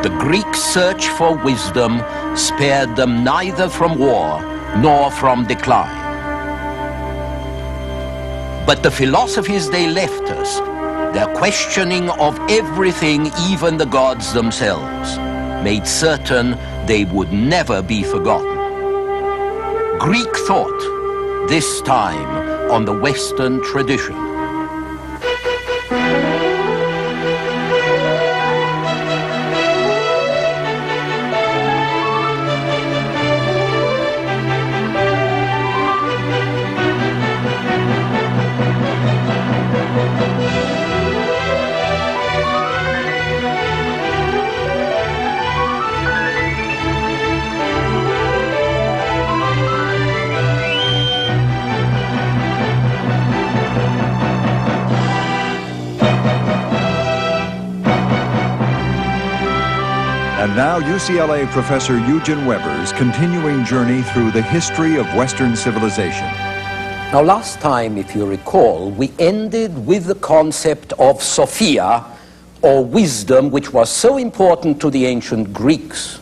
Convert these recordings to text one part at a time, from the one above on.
The Greek search for wisdom spared them neither from war nor from decline. But the philosophies they left us, their questioning of everything, even the gods themselves, made certain they would never be forgotten. Greek thought, this time on the Western tradition. And now UCLA professor Eugene Weber's continuing journey through the history of Western civilization. Now, last time, if you recall, we ended with the concept of Sophia, or wisdom, which was so important to the ancient Greeks.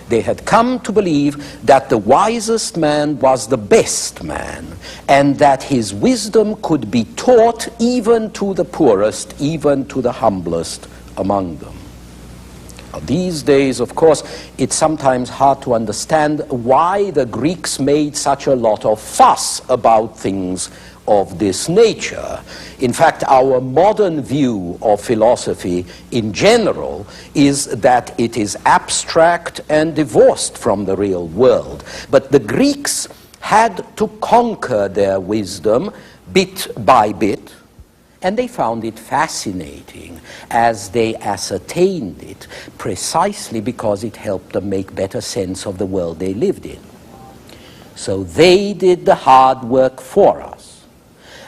They had come to believe that the wisest man was the best man, and that his wisdom could be taught even to the poorest, even to the humblest among them. These days, of course, it's sometimes hard to understand why the Greeks made such a lot of fuss about things of this nature. In fact, our modern view of philosophy in general is that it is abstract and divorced from the real world. But the Greeks had to conquer their wisdom bit by bit, and they found it fascinating as they ascertained it, precisely because it helped them make better sense of the world they lived in. So they did the hard work for us.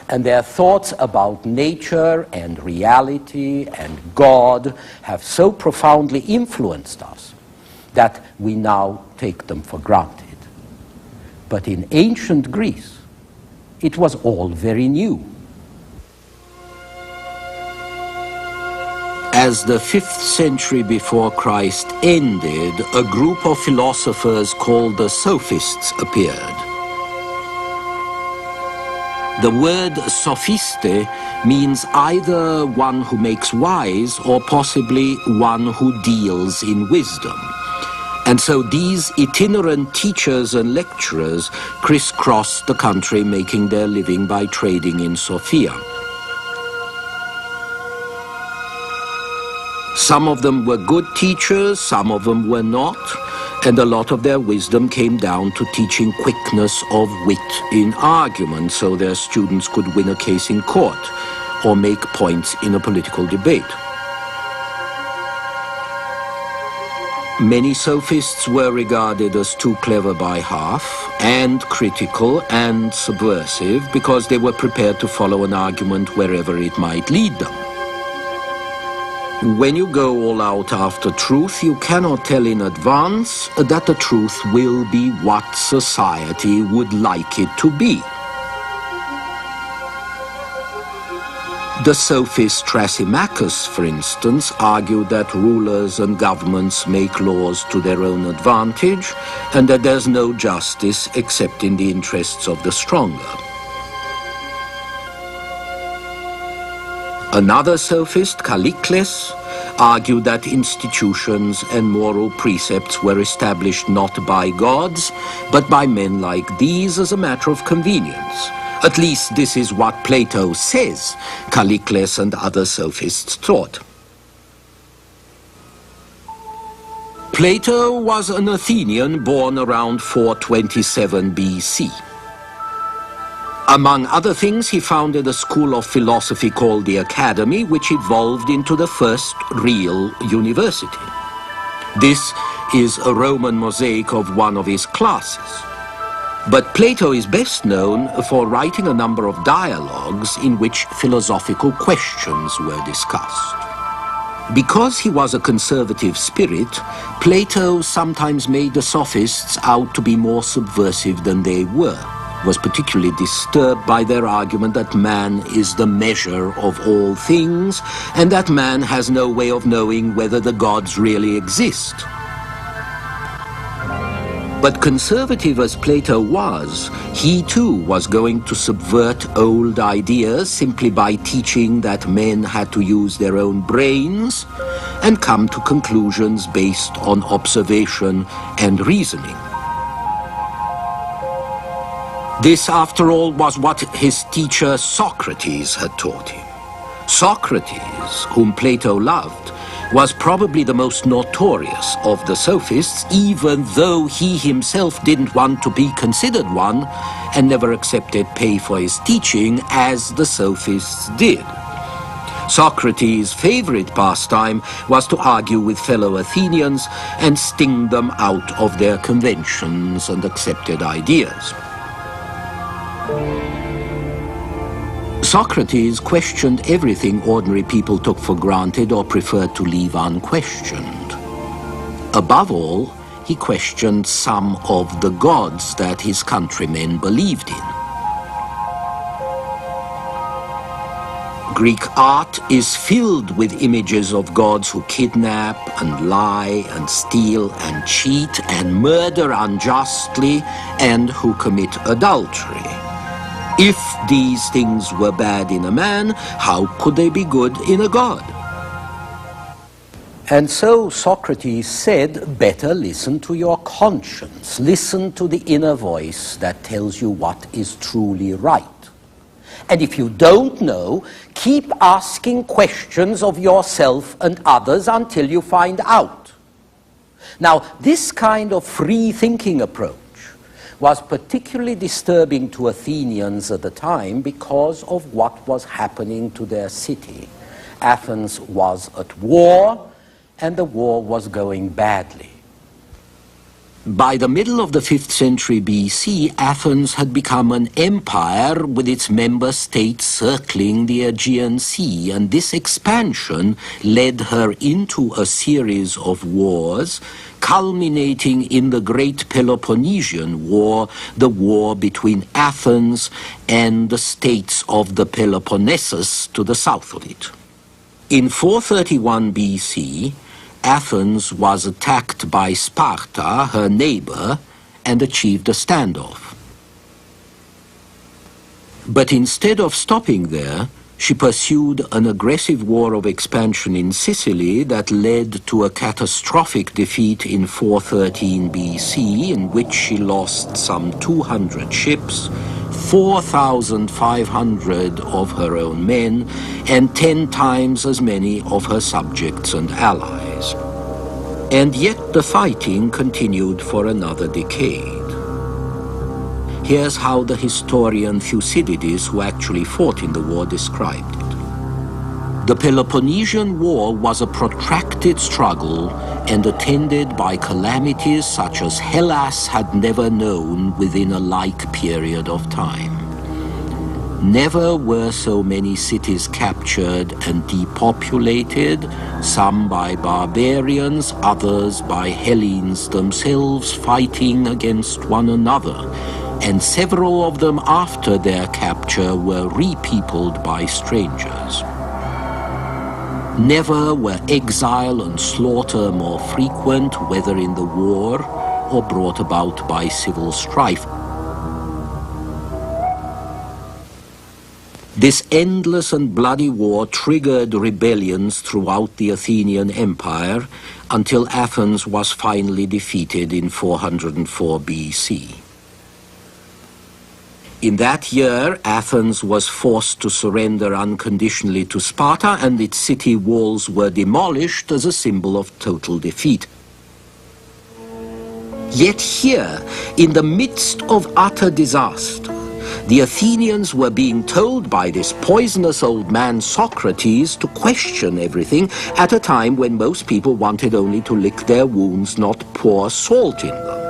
And their thoughts about nature and reality and God have so profoundly influenced us that we now take them for granted. But in ancient Greece, it was all very new. As the 5th century before Christ ended, a group of philosophers called the Sophists appeared. The word sophiste means either one who makes wise or possibly one who deals in wisdom. And so these itinerant teachers and lecturers crisscrossed the country, making their living by trading in Sophia. Some of them were good teachers, some of them were not, and a lot of their wisdom came down to teaching quickness of wit in argument so their students could win a case in court or make points in a political debate. Many sophists were regarded as too clever by half, and critical and subversive, because they were prepared to follow an argument wherever it might lead them. When you go all out after truth, you cannot tell in advance that the truth will be what society would like it to be. The sophist Thrasymachus, for instance, argued that rulers and governments make laws to their own advantage, and that there's no justice except in the interests of the stronger. Another sophist, Chronicler, argued that institutions and moral precepts were established not by gods, but by men like these as a matter of convenience. At least this is what Plato says Chronicler and other sophists thought. Plato was an Athenian born around 427 BC. Among other things, he founded a school of philosophy called the Academy, which evolved into the first real university. This is a Roman mosaic of one of his classes. But Plato is best known for writing a number of dialogues in which philosophical questions were discussed. Because he was a conservative spirit, Plato sometimes made the sophists out to be more subversive than they were. was particularly disturbed by their argument that man is the measure of all things, and that man has no way of knowing whether the gods really exist. But conservative as Plato was, he too was going to subvert old ideas simply by teaching that men had to use their own brains and come to conclusions based on observation and reasoning. This, after all, was what his teacher Socrates had taught him. Socrates, whom Plato loved, was probably the most notorious of the sophists, even though he himself didn't want to be considered one and never accepted pay for his teaching as the sophists did. Socrates' favorite pastime was to argue with fellow Athenians and sting them out of their conventions and accepted ideas. Socrates questioned everything ordinary people took for granted or preferred to leave unquestioned. Above all, he questioned some of the gods that his countrymen believed in. Greek art is filled with images of gods who kidnap and lie and steal and cheat and murder unjustly and who commit adultery. If these things were bad in a man, how could they be good in a god? And so Socrates said, better listen to your conscience. Listen to the inner voice that tells you what is truly right. And if you don't know, keep asking questions of yourself and others until you find out. Now, this kind of free-thinking approach was particularly disturbing to Athenians at the time because of what was happening to their city. Athens was at war, and the war was going badly. By the middle of the 5th century BC, Athens had become an empire with its member states circling the Aegean Sea, and this expansion led her into a series of wars, culminating in the Great Peloponnesian War, the war between Athens and the states of the Peloponnesus to the south of it. In 431 BC, Athens was attacked by Sparta, her neighbor, and achieved a standoff. But instead of stopping there, she pursued an aggressive war of expansion in Sicily that led to a catastrophic defeat in 413 BC, in which she lost some 200 ships, 4,500 of her own men, and 10 times as many of her subjects and allies. And yet the fighting continued for another decade. Here's how the historian Thucydides, who actually fought in the war, described it. The Peloponnesian War was a protracted struggle and attended by calamities such as Hellas had never known within a like period of time. Never were so many cities captured and depopulated, some by barbarians, others by Hellenes themselves fighting against one another, and several of them after their capture were repeopled by strangers. Never were exile and slaughter more frequent, whether in the war or brought about by civil strife. This endless and bloody war triggered rebellions throughout the Athenian Empire until Athens was finally defeated in 404 BC. In that year, Athens was forced to surrender unconditionally to Sparta, and its city walls were demolished as a symbol of total defeat. Yet here, in the midst of utter disaster, the Athenians were being told by this poisonous old man Socrates to question everything at a time when most people wanted only to lick their wounds, not pour salt in them.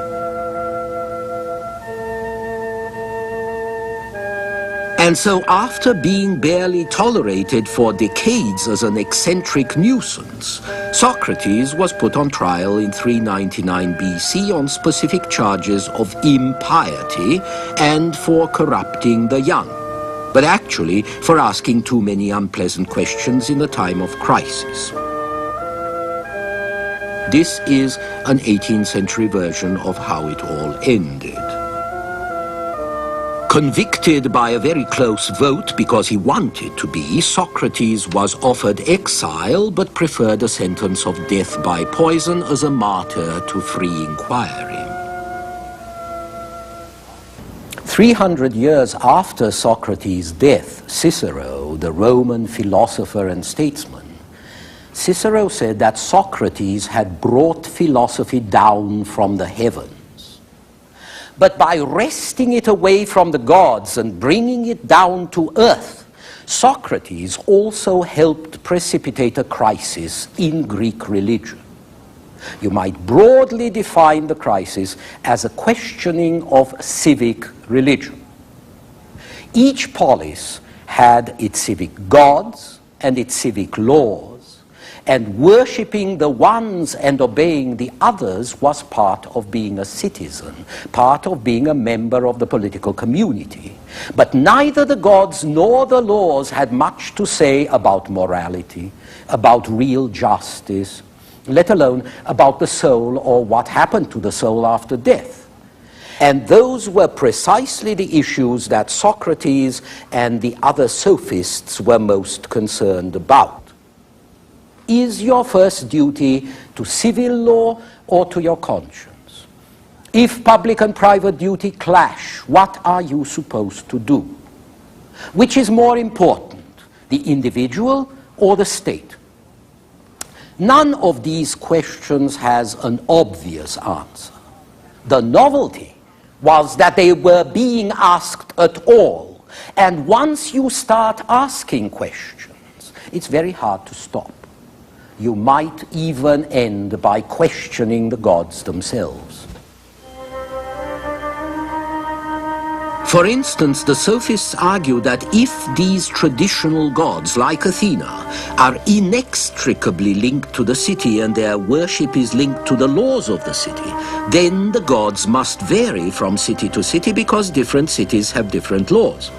And so after being barely tolerated for decades as an eccentric nuisance, Socrates was put on trial in 399 BC on specific charges of impiety and for corrupting the young, but actually for asking too many unpleasant questions in a time of crisis. This is an 18th century version of how it all ended. Convicted by a very close vote because he wanted to be, Socrates was offered exile but preferred a sentence of death by poison as a martyr to free inquiry. 300 years after Socrates' death, Cicero, the Roman philosopher and statesman, Cicero said that Socrates had brought philosophy down from the heavens. But by wresting it away from the gods and bringing it down to earth, Socrates also helped precipitate a crisis in Greek religion. You might broadly define the crisis as a questioning of civic religion. Each polis had its civic gods and its civic laws, and worshipping the ones and obeying the others was part of being a citizen, part of being a member of the political community. But neither the gods nor the laws had much to say about morality, about real justice, let alone about the soul or what happened to the soul after death. And those were precisely the issues that Socrates and the other sophists were most concerned about. Is your first duty to civil law or to your conscience? If public and private duty clash, what are you supposed to do? Which is more important, the individual or the state? None of these questions has an obvious answer. The novelty was that they were being asked at all. And once you start asking questions, it's very hard to stop. You might even end by questioning the gods themselves. For instance, the sophists argue that if these traditional gods, like Athena, are inextricably linked to the city and their worship is linked to the laws of the city, then the gods must vary from city to city because different cities have different laws.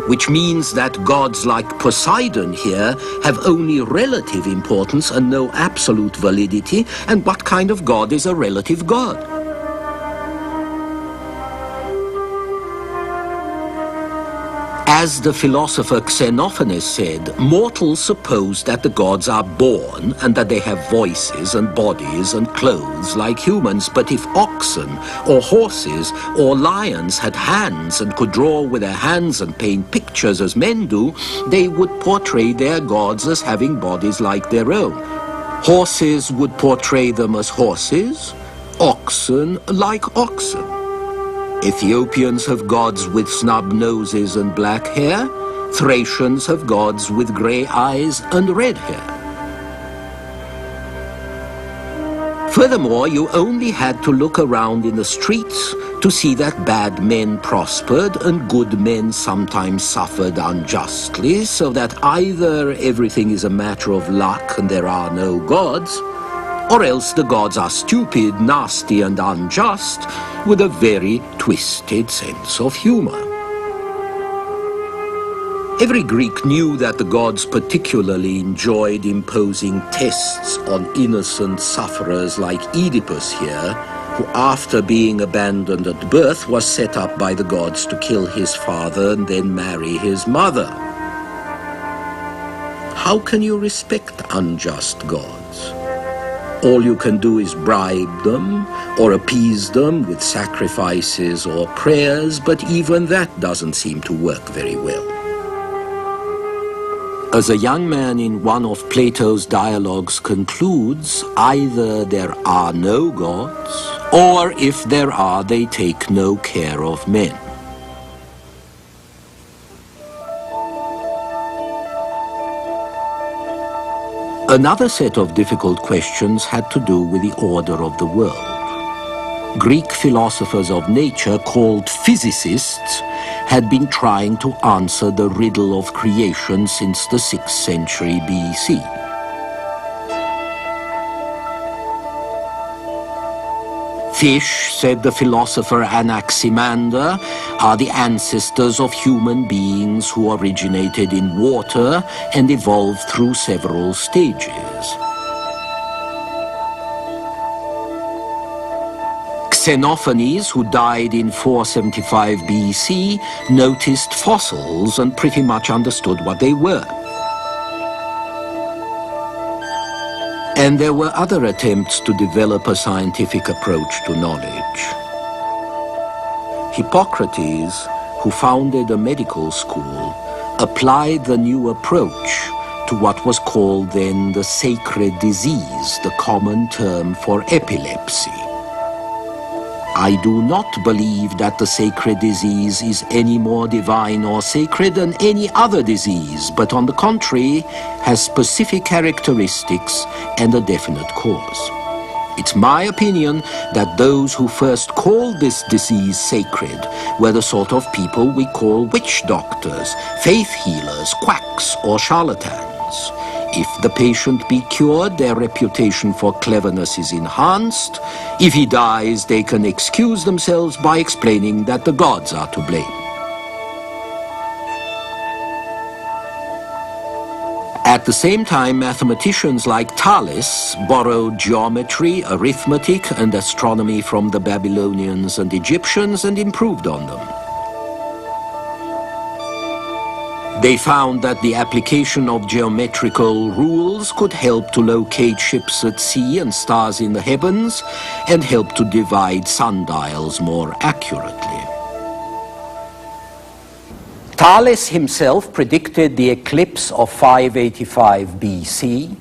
Which means that gods like Poseidon here have only relative importance and no absolute validity. And what kind of god is a relative god? As the philosopher Xenophanes said, mortals suppose that the gods are born and that they have voices and bodies and clothes like humans. But if oxen or horses or lions had hands and could draw with their hands and paint pictures as men do, they would portray their gods as having bodies like their own. Horses would portray them as horses, oxen like oxen. Ethiopians have gods with snub noses and black hair. Thracians have gods with grey eyes and red hair. Furthermore, you only had to look around in the streets to see that bad men prospered and good men sometimes suffered unjustly, so that either everything is a matter of luck and there are no gods, or else the gods are stupid, nasty, and unjust, with a very twisted sense of humor. Every Greek knew that the gods particularly enjoyed imposing tests on innocent sufferers like Oedipus here, who after being abandoned at birth was set up by the gods to kill his father and then marry his mother. How can you respect unjust gods? All you can do is bribe them or appease them with sacrifices or prayers, but even that doesn't seem to work very well. As a young man in one of Plato's dialogues concludes, either there are no gods, or if there are, they take no care of men. Another set of difficult questions had to do with the order of the world. Greek philosophers of nature, called physicists, had been trying to answer the riddle of creation since the 6th century BC. Fish, said the philosopher Anaximander, are the ancestors of human beings who originated in water and evolved through several stages. Xenophanes, who died in 475 BC, noticed fossils and pretty much understood what they were. And there were other attempts to develop a scientific approach to knowledge. Hippocrates, who founded a medical school, applied the new approach to what was called then the sacred disease, the common term for epilepsy. I do not believe that the sacred disease is any more divine or sacred than any other disease, but on the contrary, has specific characteristics and a definite cause. It's my opinion that those who first called this disease sacred were the sort of people we call witch doctors, faith healers, quacks, or charlatans. If the patient be cured, their reputation for cleverness is enhanced. If he dies, they can excuse themselves by explaining that the gods are to blame. At the same time, mathematicians like Thales borrowed geometry, arithmetic, and astronomy from the Babylonians and Egyptians and improved on them. They found that the application of geometrical rules could help to locate ships at sea and stars in the heavens, and help to divide sundials more accurately. Thales himself predicted the eclipse of 585 BC.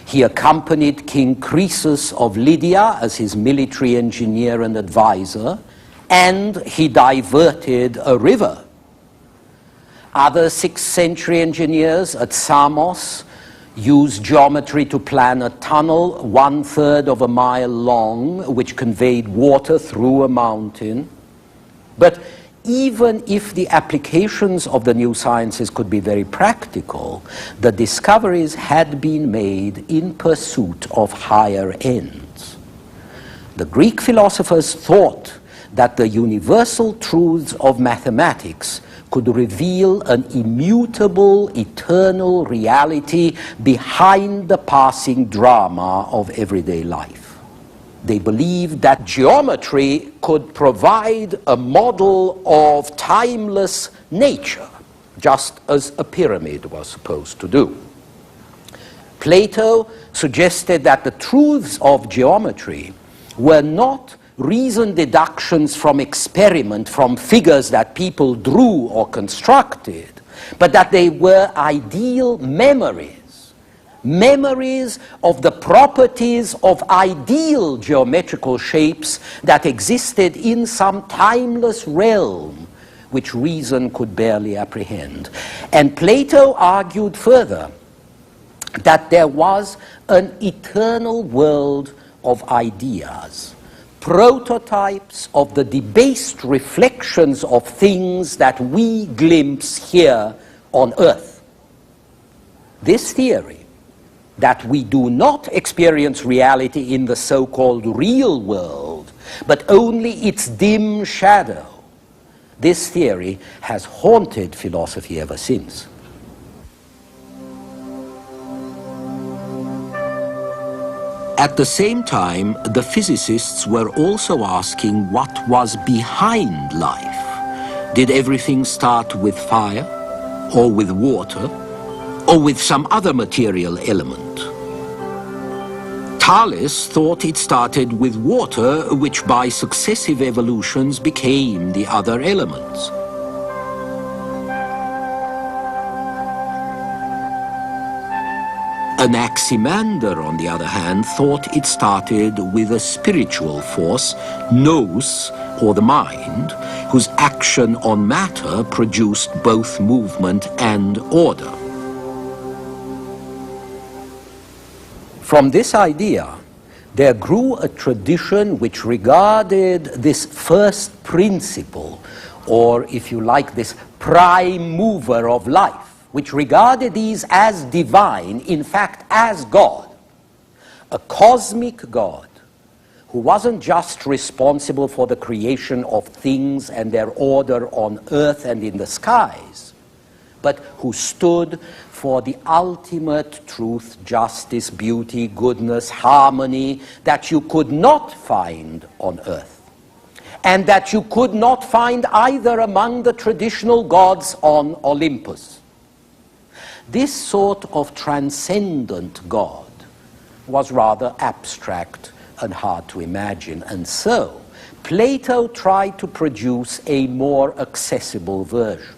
He accompanied King Croesus of Lydia as his military engineer and advisor, and he diverted a river. Other 6th century engineers at Samos used geometry to plan a tunnel 1/3 of a mile long, which conveyed water through a mountain. But even if the applications of the new sciences could be very practical, the discoveries had been made in pursuit of higher ends. The Greek philosophers thought that the universal truths of mathematics could reveal an immutable, eternal reality behind the passing drama of everyday life. They believed that geometry could provide a model of timeless nature, just as a pyramid was supposed to do. Plato suggested that the truths of geometry were not reasoned deductions from experiment, from figures that people drew or constructed, but that they were ideal memories, memories of the properties of ideal geometrical shapes that existed in some timeless realm which reason could barely apprehend. And Plato argued further that there was an eternal world of ideas, prototypes of the debased reflections of things that we glimpse here on earth. This theory, that we do not experience reality in the so-called real world, but only its dim shadow, this theory has haunted philosophy ever since. At the same time, the physicists were also asking what was behind life. Did everything start with fire, or with water, or with some other material element? Thales thought it started with water, which by successive evolutions became the other elements. Anaximander, on the other hand, thought it started with a spiritual force, nous, or the mind, whose action on matter produced both movement and order. From this idea, there grew a tradition which regarded this first principle, or if you like, this prime mover of life, which regarded these as divine, in fact as God, a cosmic God, who wasn't just responsible for the creation of things and their order on earth and in the skies, but who stood for the ultimate truth, justice, beauty, goodness, harmony that you could not find on earth, and that you could not find either among the traditional gods on Olympus. This sort of transcendent God was rather abstract and hard to imagine, and so Plato tried to produce a more accessible version.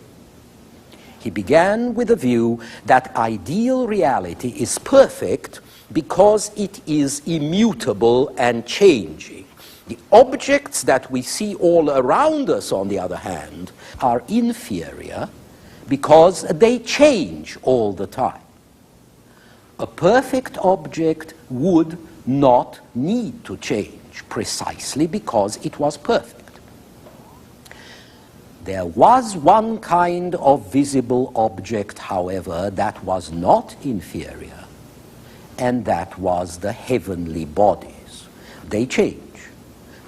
He began with the view that ideal reality is perfect because it is immutable and changing. The objects that we see all around us, on the other hand, are inferior because they change all the time. A perfect object would not need to change precisely because it was perfect. There was one kind of visible object, however, that was not inferior, and that was the heavenly bodies. They change,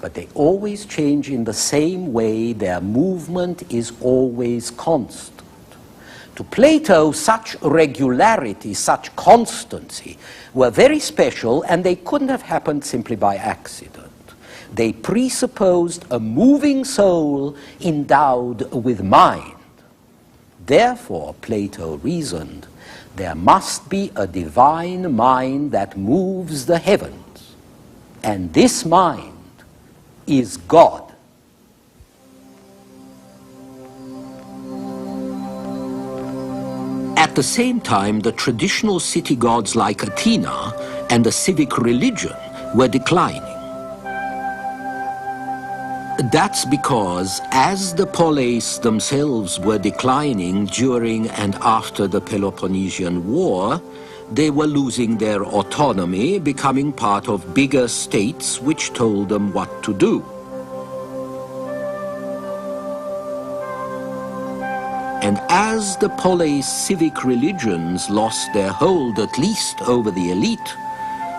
but they always change in the same way. Their movement is always constant. To Plato, such regularity, such constancy were very special, and they couldn't have happened simply by accident. They presupposed a moving soul endowed with mind. Therefore, Plato reasoned, there must be a divine mind that moves the heavens, and this mind is God. At the same time, the traditional city gods like Athena and the civic religion were declining. That's because as the poleis themselves were declining during and after the Peloponnesian War, they were losing their autonomy, becoming part of bigger states which told them what to do. And as the poleis civic religions lost their hold, at least over the elite,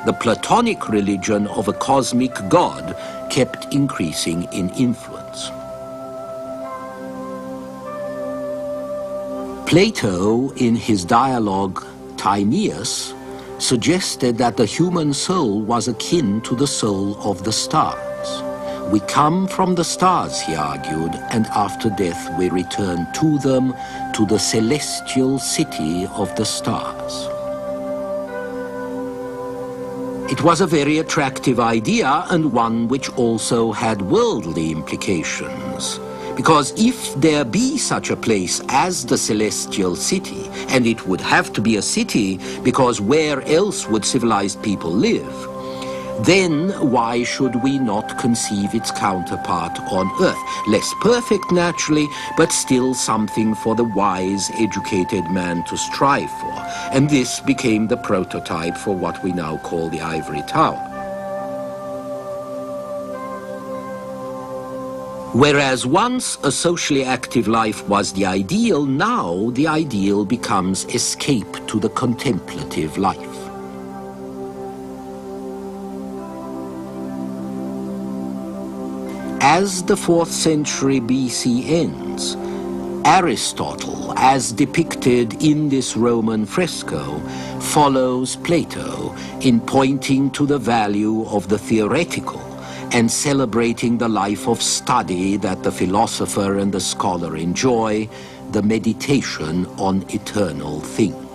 the Platonic religion of a cosmic God kept increasing in influence. Plato, in his dialogue Timaeus, suggested that the human soul was akin to the soul of the stars. We come from the stars, he argued, and after death we return to them, to the celestial city of the stars. It was a very attractive idea, and one which also had worldly implications. Because if there be such a place as the celestial city, and it would have to be a city because where else would civilized people live, then why should we not conceive its counterpart on earth? Less perfect, naturally, but still something for the wise, educated man to strive for. And this became the prototype for what we now call the ivory tower. Whereas once a socially active life was the ideal, now the ideal becomes escape to the contemplative life. As the 4th century BC ends, Aristotle, as depicted in this Roman fresco, follows Plato in pointing to the value of the theoretical and celebrating the life of study that the philosopher and the scholar enjoy, the meditation on eternal things.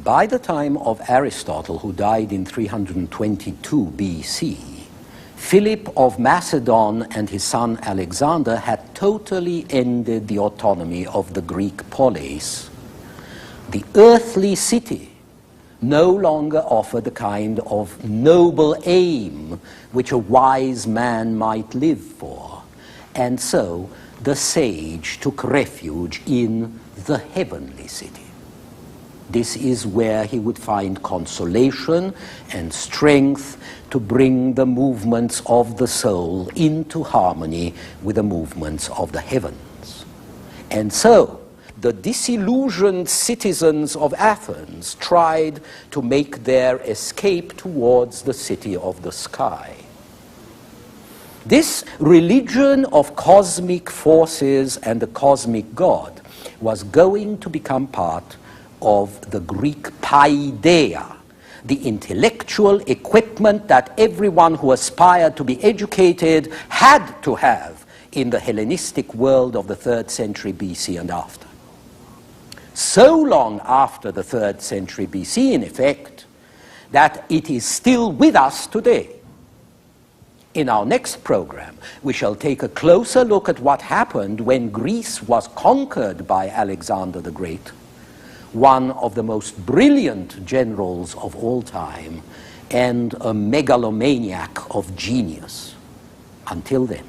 By the time of Aristotle, who died in 322 BC, Philip of Macedon and his son Alexander had totally ended the autonomy of the Greek polis. The earthly city no longer offered the kind of noble aim which a wise man might live for, and so the sage took refuge in the heavenly city. This is where he would find consolation and strength to bring the movements of the soul into harmony with the movements of the heavens. And so, the disillusioned citizens of Athens tried to make their escape towards the city of the sky. This religion of cosmic forces and the cosmic God was going to become part of the Greek paideia, the intellectual equipment that everyone who aspired to be educated had to have in the Hellenistic world of the 3rd century BC and after. So long after the 3rd century BC, in effect, that it is still with us today. In our next program, we shall take a closer look at what happened when Greece was conquered by Alexander the Great, one of the most brilliant generals of all time and a megalomaniac of genius. Until then.